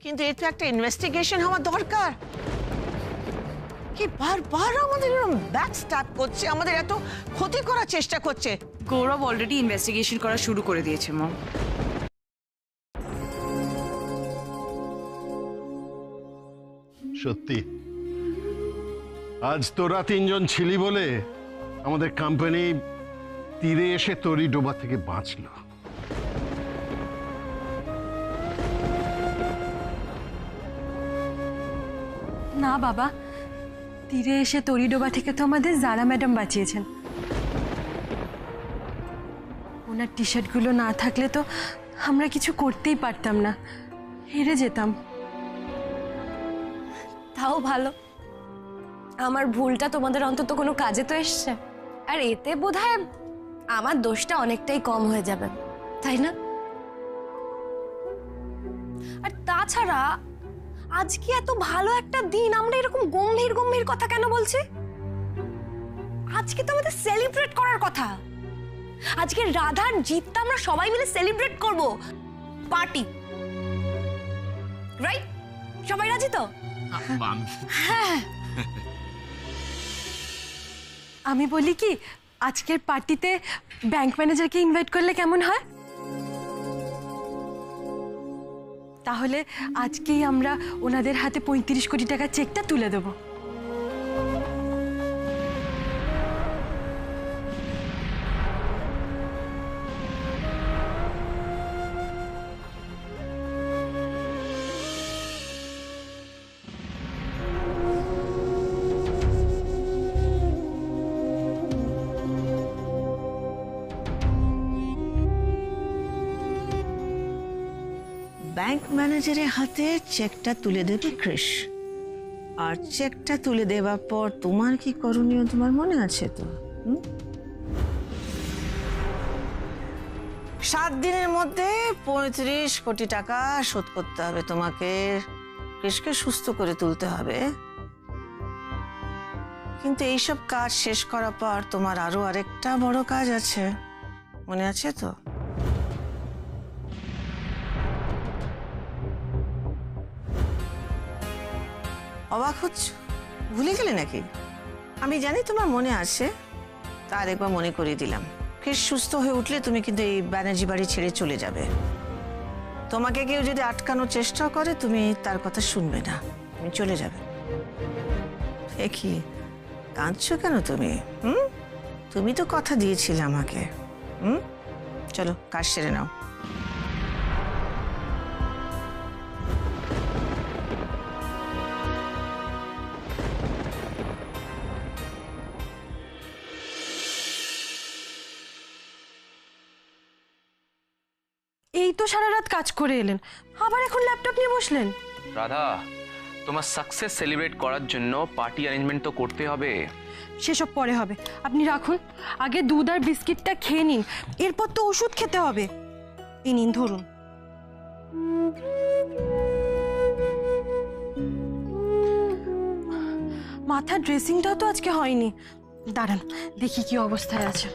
কিন্তু এর তো একটা ইনভেস্টিগেশন হওয়া দরকার। কি বারবার আমাদের এরকম ব্যাক স্ট্যাপ করছে, আমাদের এত ক্ষতি করার চেষ্টা করছে। গৌরব অলরেডি ইনভেস্টিগেশন করা শুরু করে দিয়েছে মম। সত্যি আজ তোরা তিনজন ছিলি বলে আমাদের কোম্পানি তীরে এসে তরি ডোবা থেকে বাঁচল। না বাবা, তীরে এসে তরিডোবা থেকে তো আমাদের জারা ম্যাডাম বাঁচিয়েছেন। ওনার টি শার্টগুলো না থাকলে তো আমরা কিছু করতেই পারতাম না, হেরে যেতাম। তাও ভালো, আমার ভুলটা তোমাদের অন্তত কোনো কাজে তো এসছে, আর এতে বোধহয় আমার দোষটা অনেকটাই কম হয়ে যাবে, তাই না? আর তাছাড়া আজকে এত ভালো একটা দিন, আমরা এরকম গম্ভীর গম্ভীর কথা কেন বলছি? আজকে তো আমাদের সেলিব্রেট করার কথা। আজকে রাধার জিতটা আমরা সবাই মিলে সেলিব্রেট করব, পার্টি, রাইট? সবাই রাজি তো? হ্যাঁ। আমি বলি কি, আজকের পার্টিতে ব্যাংক ম্যানেজারকে ইনভাইট করলে কেমন হয়? তাহলে আজকেই আমরা ওনাদের হাতে 35 কোটি টাকার চেকটা তুলে দেবো। ব্যাংক ম্যানেজারের হাতে চেকটা তুলে দেবে কৃষ, আর চেকটা তুলে দেওয়ার পর তোমার কি করণীয় তোমার মনে আছে তো? 7 দিনের মধ্যে 35 কোটি টাকা শোধ করতে হবে তোমাকে। কৃষকে সুস্থ করে তুলতে হবে। কিন্তু এইসব কাজ শেষ করার পর তোমার আরো আরেকটা বড় কাজ আছে, মনে আছে তো? অবাক হচ্ছ, ভুলে গেলে নাকি? আমি জানি তোমার মনে আছে, তার একবার মনে করিয়ে দিলাম। কৃষ সুস্থ হয়ে উঠলে তুমি কিন্তু এই ব্যানার্জি বাড়ি ছেড়ে চলে যাবে। তোমাকে কেউ যদি আটকানোর চেষ্টা করে তুমি তার কথা শুনবে না, তুমি চলে যাবে। কি কাঁদছো কেন তুমি? তুমি তো কথা দিয়েছিলে আমাকে। চলো কাজ সেরে নাও। এই তো সারা রাত কাজ করে এলেন, আবার এখন ল্যাপটপ নিয়ে বসলেন। রাধা, তোমার সাকসেস সেলিব্রেট করার জন্য পার্টি অ্যারেঞ্জমেন্ট তো করতে হবে। সেসব পরে হবে, আপনি রাখুন। আগে দুধ আর বিস্কিটটা খেয়ে নিন, এরপর তো ওষুধ খেতে হবে। এই নিন, ধরুন। মাথার ড্রেসিংটাও তো আজকে হয়নি। দাঁড়ান দেখি কি অবস্থায় আছে।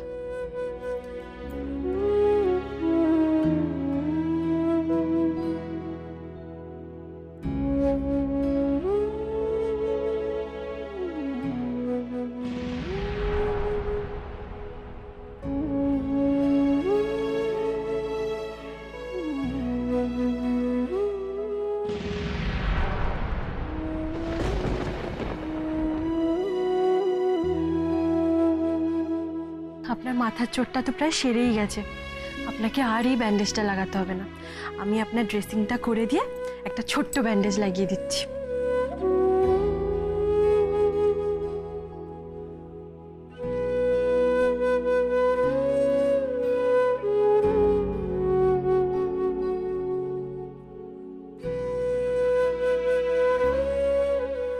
আপনার মাথার চোটটা তো প্রায় সেরেই গেছে, আপনাকে আর এই ব্যান্ডেজটা লাগাতে হবে না। আমি আপনার ড্রেসিংটা করে দিয়ে একটা ছোট্ট ব্যান্ডেজ লাগিয়ে দিচ্ছি।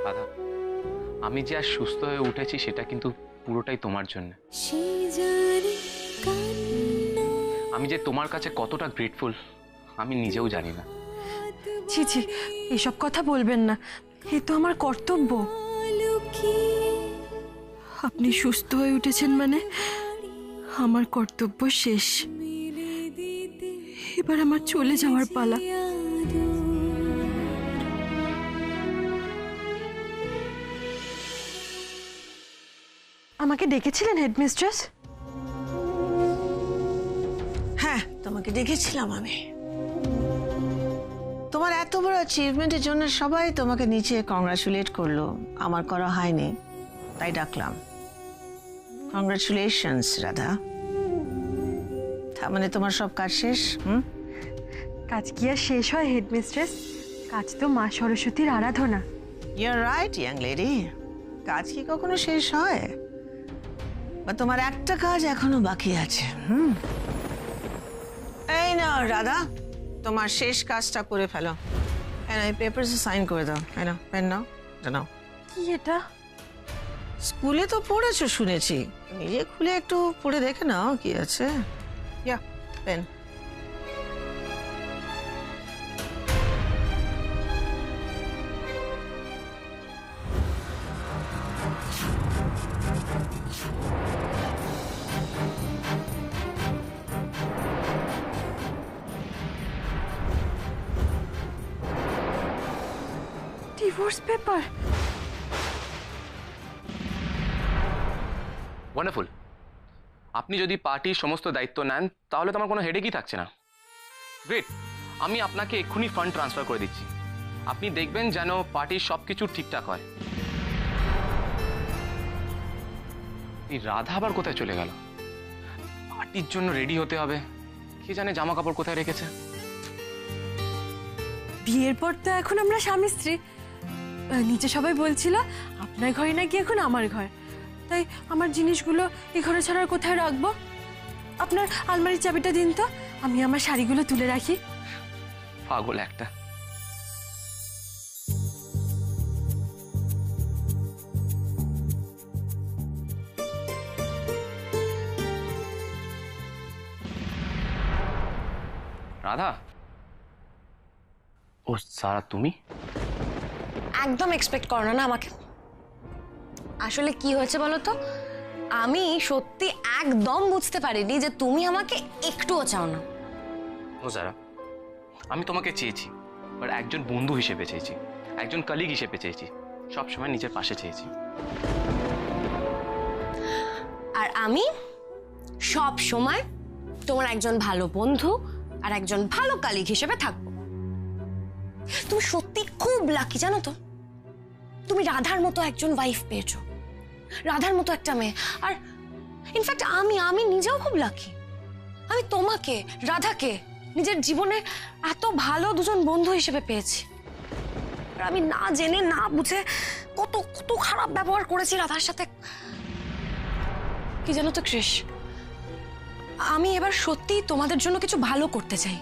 রাধা, আমি যে আর সুস্থ হয়ে উঠেছি সেটা কিন্তু পুরোটাই তোমার জন্য। আমি যে তোমার কাছে কতটা গ্রেটফুল আমি নিজেও জানি না। ছি ছি, এসব কথা বলবেন না, এ তো আমার কর্তব্য। আপনি সুস্থ হয়ে উঠেছেন মানে আমার কর্তব্য শেষ। এবার আমার চলে যাওয়ার পালা। আমাকে ডেকেছিলেন হেডমিস্ট্রেস? হ্যাঁ, তোমাকে দেখেছিলাম আমি। তোমার এত বড় অ্যাচিভমেন্টের জন্য সবাই তোমাকে নিচে কংগ্রাচুলেট করলো, আমার করা হয়নি, তাই ডাকলাম। কংগ্রাচুলেশনস রাধা। তার মানে তোমার সব কাজ শেষ? কাজ কি আর শেষ হয় হেডমিস্ট্রেস? কাজ তো মা সরস্বতীর আরাধনা। ইউর রাইট ইয়াং লেডি, কাজ কি কখনো শেষ হয়? বা তোমার একটা কাজ এখনো বাকি আছে। এই না রাধা, তোমার শেষ কাজটা করে ফেলো। এই পেপারসে সাইন করে দাও। এই নাও, পেন নাও, জানাও। কি এটা? স্কুলে তো পড়েছো শুনেছি, নিজে খুলে একটু পড়ে দেখে নাও কি আছে। ইয়া, পেন। Divorce paper? ওয়ান্ডারফুল। আপনি যদি পার্টির সমস্ত দায়িত্ব নেন তাহলে তো আমার কোনো হেডেকই থাকছে না। গ্রেট, আমি আপনাকে এক্ষুনি ফান্ড ট্রান্সফার করে দিচ্ছি। আপনি দেখবেন যেন পার্টির সব কিছু ঠিকঠাক হয়। এই রাধা আবার কোথায় চলে গেল? পার্টির জন্য রেডি হতে হবে, কে জানে জামা কাপড় কোথায় রেখেছে। বিয়ের পর তো এখন আমরা স্বামী স্ত্রী। নিচে সবাই বলছিল আপনার ঘরে নাকি এখন আমার ঘর, তাই আমার জিনিসগুলো এই ঘরে ছাড়া আর কোথায় রাখবো? আপনার আলমারির চাবিটা দিন তো, আমি আমার শাড়িগুলো তুলে রাখি। পাগল একটা। রাধা, ও সারা তুমি? একদম এক্সপেক্ট করো না আমাকে। আসলে কি হয়েছে বলো তো, আমি সত্যি একদম বুঝতে পারিনি যে তুমি আমাকে একটুও চাও না। ও সারা, আমি তোমাকে চেয়েছি, বাট একজন বন্ধু হিসেবে চেয়েছি, একজন কলিগ হিসেবে চেয়েছি, সবসময় নিজের পাশে চেয়েছি। আর আমি সব সময় তোমার একজন ভালো বন্ধু আর একজন ভালো কালিগ হিসেবে থাকবো। তুমি সত্যি খুব লাকি জানো তো, তুমি রাধার মতো একজন ওয়াইফ পেয়েছো, রাধার মতো একটা মেয়ে। আর ইনফ্যাক্ট আমি নিজেও খুব লাকি, আমি তোমাকে রাধাকে নিজের জীবনে এত ভালো দুজন বন্ধু হিসেবে পেয়েছি। আর আমি না জেনে না বুঝে কত কত খারাপ ব্যবহার করেছি রাধার সাথে। কি জানো তো কৃষ, আমি এবার সত্যি তোমাদের জন্য কিছু ভালো করতে চাই,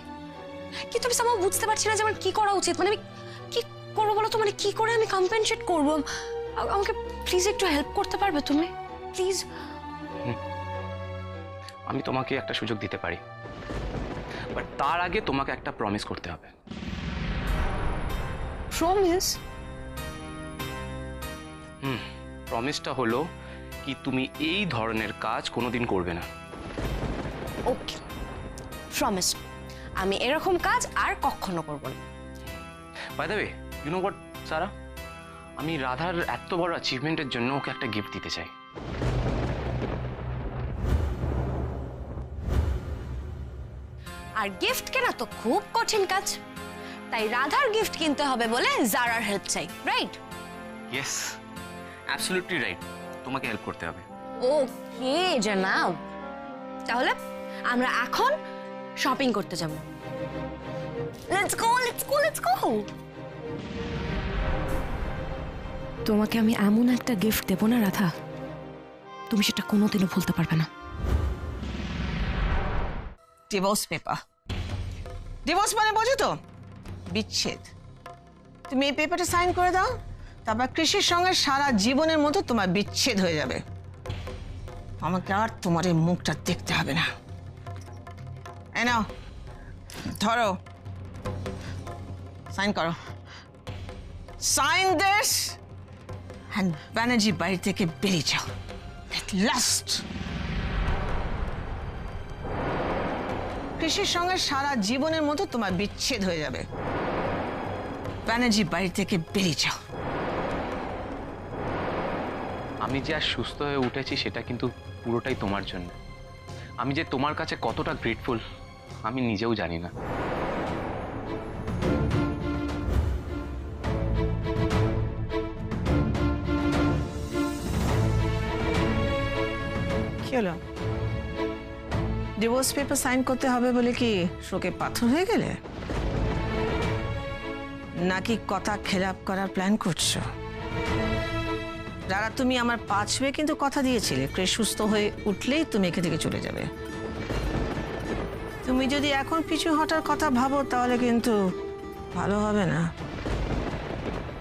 কিন্তু আমি সামহাও বুঝতে পারছি না যে আমার কি করা উচিত। মানে আমি কি করবো বলো তো, মানে কি করে আমি কম্পেনসেট করবো? আমাকে প্লিজ একটু হেল্প করতে পারবে তুমি, প্লিজ? আমি তোমাকে একটা সুযোগ দিতে পারি, বাট তার আগে তোমাকে একটা প্রমিস করতে হবে। প্রমিস? প্রমিসটা হলো কি তুমি এই ধরনের কাজ কোনোদিন করবে না। Okay, promise. আমি এরকম কাজ আর কখনো করব না। By the way, you know what Sara, আমি রাধার এত বড় অ্যাচিভমেন্টের জন্য ওকে একটা গিফট দিতে চাই। আর গিফট কেনা তো খুব কঠিন কাজ, তাই রাধার গিফট কিনতে হবে বলে জারার হেল্প চাই, রাইট? ইয়েস, অ্যাবসলিউটলি রাইট, তোমাকে হেল্প করতে হবে। ওকে জানাব, তাহলে আমরা এখন শপিং করতে যাব। Let's go, let's go, let's go. তোমাকে আমি এমন একটা গিফট দেব না রাধা, তুমি সেটা কোনোদিনও ভুলতে পারবে না। Divorce paper. ডিভোর্স মানে বোঝো তো? বিচ্ছেদ। তুমি এই পেপারটা সাইন করে দাও, তারপর কৃষির সঙ্গে সারা জীবনের মতো তোমার বিচ্ছেদ হয়ে যাবে। আমাকে আর তোমার এই মুখটা দেখতে হবে না। এই নাও, ধরো, সাইন করো। সাইন দিস এন্ড ব্যানার্জি বাড়ি থেকে বেরিয়ে যাও এট লাস্ট। কৃষির সঙ্গে সারা জীবনের মতো তোমার বিচ্ছেদ হয়ে যাবে। ব্যানার্জি বাড়ি থেকে বেরিয়ে যাও। আমি যে আর সুস্থ হয়ে উঠেছি সেটা কিন্তু পুরোটাই তোমার জন্য। আমি যে তোমার কাছে কতটা গ্রেটফুল আমি নিজেও জানি না। কি হলো? ডিভোর্স পেপার সাইন করতে হবে বলে কি শোকে পাথর হয়ে গেলে, নাকি কথা খেলাপ করার প্ল্যান করছো? যারা তুমি আমার পা ছুঁয়ে কিন্তু কথা দিয়েছিলে ক্রেশ সুস্থ হয়ে উঠলেই তুমি এখান থেকে চলে যাবে। তুমি যদি এখন পিছু হটার কথা ভাবো তাহলে কিন্তু ভালো হবে না।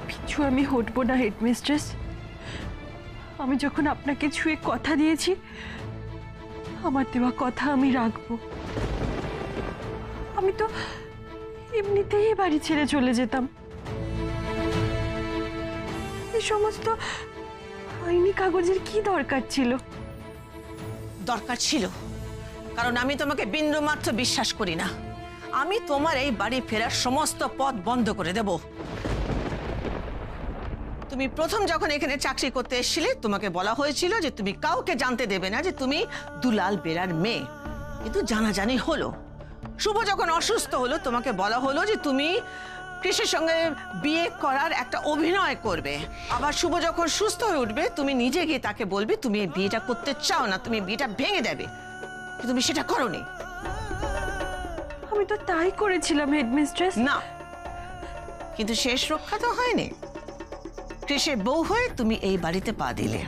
পিছু আমি হটবো না হেডমিস্ট্রেস। আমি যখন আপনাকে ছুঁয়ে কথা দিয়েছি, আমার দেওয়া কথা আমি রাখবো। আমি তো এমনিতেই বাড়ি ছেড়ে চলে যেতাম। এই সমস্ত আইনি কাগজের কি দরকার ছিল? দরকার ছিল, কারণ আমি তোমাকে বিন্দুমাত্র বিশ্বাস করি না। আমি তোমার এই বাড়ি ফেরার সমস্ত পথ বন্ধ করে দেব। তুমি প্রথম যখন এখানে চাকরি করতে এসেছিলে তোমাকে বলা হয়েছিল যে তুমি কাউকে জানতে দেবে না যে তুমি দুলাল বেরার মেয়ে, কিন্তু জানাজানি হলো। শুভ যখন অসুস্থ হলো তোমাকে বলা হলো যে তুমি কৃষির সঙ্গে বিয়ে করার একটা অভিনয় করবে। আবার শুভ যখন সুস্থ হয়ে উঠবে তুমি নিজে গিয়ে তাকে বলবে তুমি এই বিয়েটা করতে চাও না, তুমি বিয়েটা ভেঙে দেবে, কিন্তু তুমি সেটা করোনি। আমি তো তাই করেছিলাম হেডমিস্ট্রেস। না, কিন্তু শেষ রক্ষা তো হয়নি। কৃষের বউ হয়ে তুমি এই বাড়িতে পা দিলে,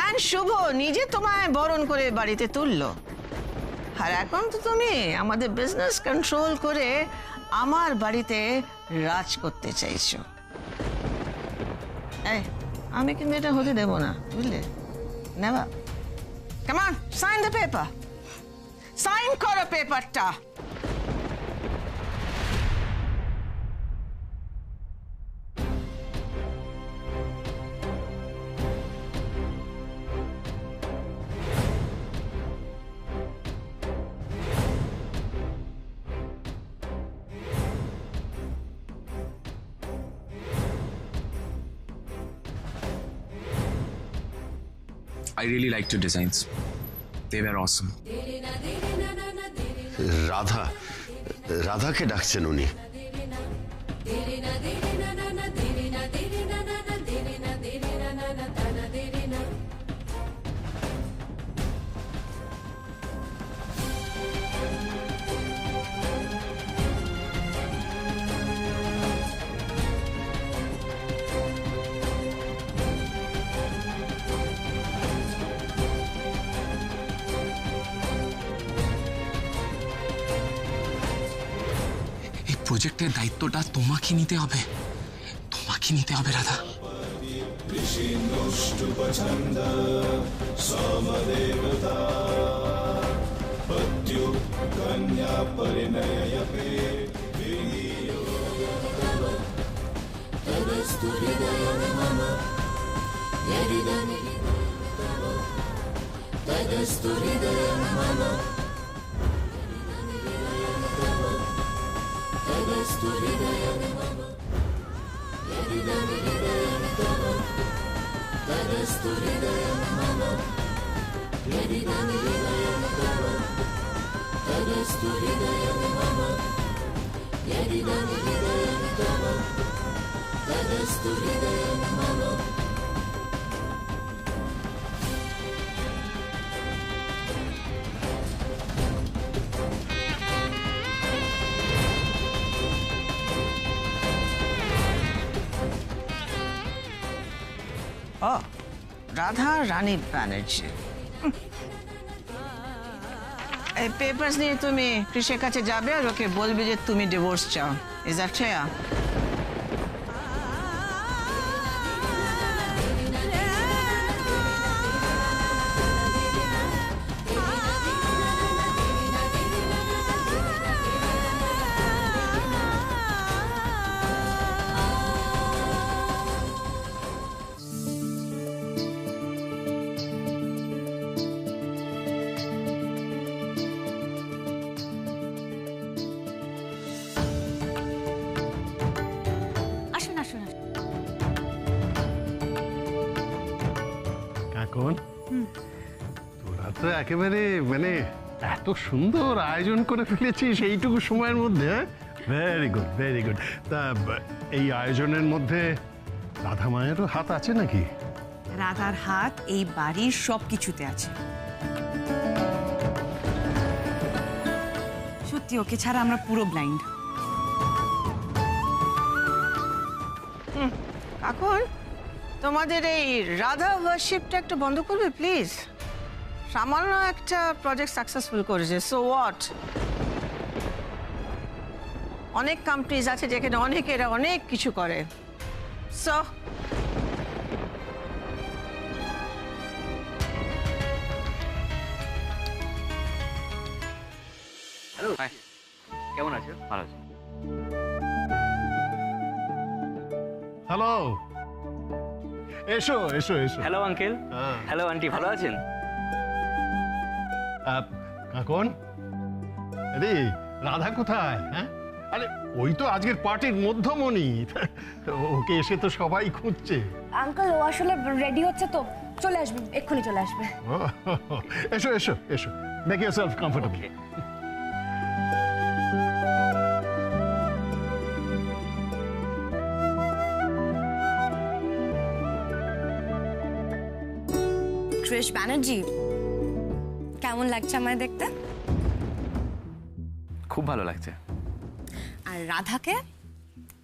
আর শুভ নিজে তোমায় বরণ করে বাড়িতে তুললো। আর এখন তো তুমি আমাদের বিজনেস কন্ট্রোল করে আমার বাড়িতে রাজ করতে চাইছো। এই, আমি কিন্তু এটা হতে দেব না, বুঝলে? নেবা? Come on, sign the paper. Sign করো পেপারটা। I really liked your designs. They were awesome. Radha, রাধাকে ডাকছেন উনি। এই প্রজেক্টের দায়িত্বটা তোমাকে নিতে হবে, তোমাকে নিতে হবে রাধা। ও, রাধা রানী ব্যানার্জি। এই পেপারস নিয়ে তুমি কৃষির কাছে যাবে আর ওকে বলবে যে তুমি ডিভোর্স চাও। Is that clear? তো একেবারে মানে এত সুন্দর আয়োজন করে ফেলেছিস এইটুকু সময়ের মধ্যে। Very good, very good. তা এই আয়োজনের মধ্যে রাধা মায়েরও হাত আছে নাকি? রাধার হাত এই বাড়ির সব কিছুতে আছে। সত্যি ওকে ছাড়া আমরা পুরো ব্লাইন্ড। এখন তোমাদের এই রাধা ওয়ার্শিপটা একটু বন্ধ করবে প্লিজ? সামান্য একটা প্রজেক্ট সাকসেসফুল করেছে, সো হোয়াট? অনেক কোম্পানিজ আছে যেখানে অনেকেরা অনেক কিছু করে। সো হাই, কেমন আছো? ভালো আছি। হ্যালো, এসো এসো এসো। Hello uncle. হ্যাঁ। হ্যালো আন্টি, ভালো আছেন? কাকন, আরে রাধা কোথায়? হ্যাঁ, আরে ওই তো আজকের পার্টির মধ্যমণি। ওকে এসে তো সবাই খুঁজছে। আঙ্কেল ও আসলে রেডি হচ্ছে, তো চলে আসবে, এক্ষুনি চলে আসবে। ও, এসো এসো এসো, make yourself comfortable. Krish Banerjee, কেমন লাগছে আমায় দেখতে? খুব ভালো লাগছে। আর রাধাকে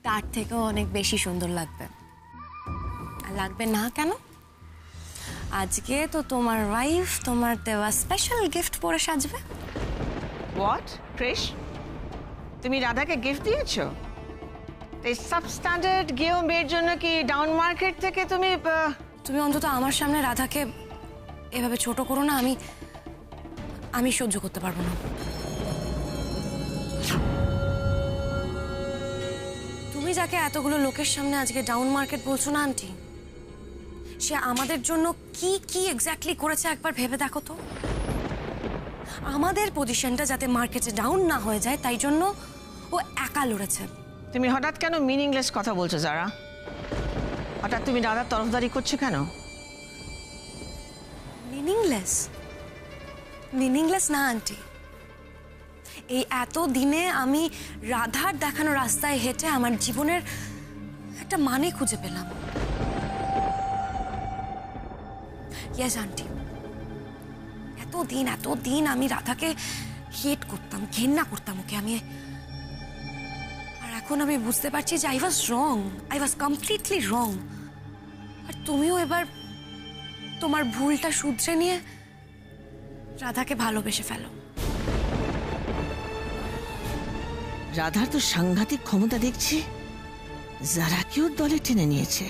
তার থেকেও অনেক বেশি সুন্দর লাগবে। আর লাগবে না কেন? আজকে তো তোমার ওয়াইফ তোমার দেওয়া স্পেশাল গিফট পরে সাজবে। হোয়াট ক্রিশ, তুমি রাধাকে গিফট দিয়েছো? এই সাবস্ট্যান্ডার্ড গেও মেয়ের জন্য কি ডাউন মার্কেট থেকে তুমি তুমি অন্তত আমার সামনে রাধাকে এভাবে ছোট করো না। আমি সহ্য করতে পারবো না। তুমি যাকে এতগুলো লোকের সামনে আজকে ডাউন মার্কেট বলছো না আন্টি, সে আমাদের জন্য কি কি এক্স্যাক্টলি করেছে একবার ভেবে দেখো তো। আমাদের পজিশনটা যাতে মার্কেটে ডাউন না হয়ে যায় তাই জন্য ও একা লড়েছে। তুমি হঠাৎ কেন মিনিংলেস কথা বলছো যারা? হঠাৎ তুমি রাধার তরফদারি করছো কেন? মিনিংলেস? মিনিংলেস না আন্টি। এই এত দিনে আমি রাধার দেখানো রাস্তায় হেঁটে আমার জীবনের একটা মানে খুঁজে পেলাম। ইয়েস আন্টি, এতদিন আমি রাধাকে হেট করতাম, ঘেন্না করতাম ওকে আমি। আর এখন আমি বুঝতে পারছি যে I was wrong, I was completely wrong. আর তুমিও এবার তোমার ভুলটা শুধরে নিয়ে রাধাকে ভালোবেসে ফেলো। রাধার তো সাংঘাতিক ক্ষমতা দেখছি, যারাকেও দলে টেনে নিয়েছে।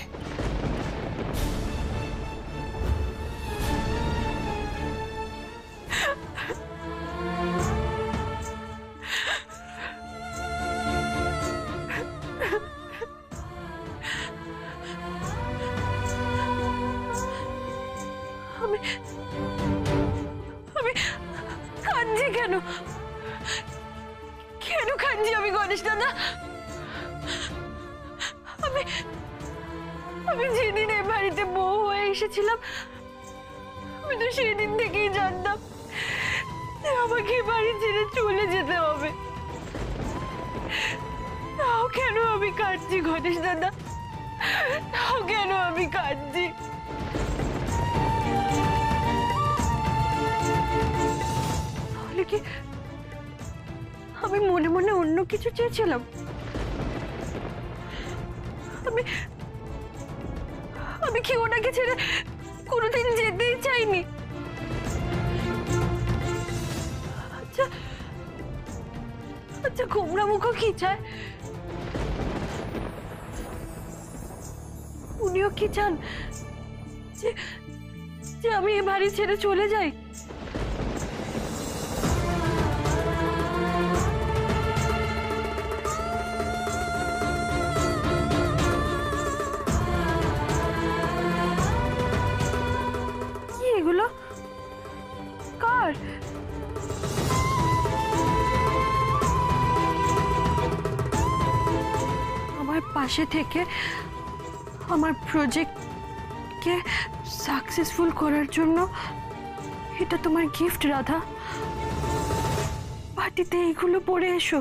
আমি কাঁদছি কেন? কেন কাঁদছি আমি গণেশ দাদা? আমি যেদিন এই বাড়িতে বউ হয়ে এসেছিলাম আমি তো সেদিন থেকেই জানতাম যে আমাকে বাড়ি ছেড়ে চলে যেতে হবে। তাও কেন আমি কাঁদছি গণেশ দাদা? তাও কেন আমি কাঁদছি? তাহলে কি আমি মনে মনে অন্য কিছু চেয়েছিলাম? আমি কি ওনাকে ছেড়ে কোনোদিন যেতেই চাইনি? আচ্ছা গোমরা মুখ কি চায়? উনিও কি চান যে আমি এই বাড়ি ছেড়ে চলে যাই? এগুলো কার? আমার পাশে থেকে আমার প্রজেক্টকে সাকসেসফুল করার জন্য এটা তোমার গিফট রাধা, পার্টিতে এইগুলো পরে এসো।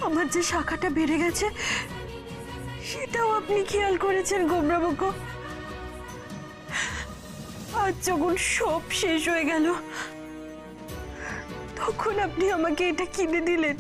আমার যে শাখাটা বেড়ে গেছে সেটাও আপনি খেয়াল করেছেন গোমরাবাবু। আজ যখন সব শেষ হয়ে গেল তখন আপনি আমাকে এটা কিনে দিলেন।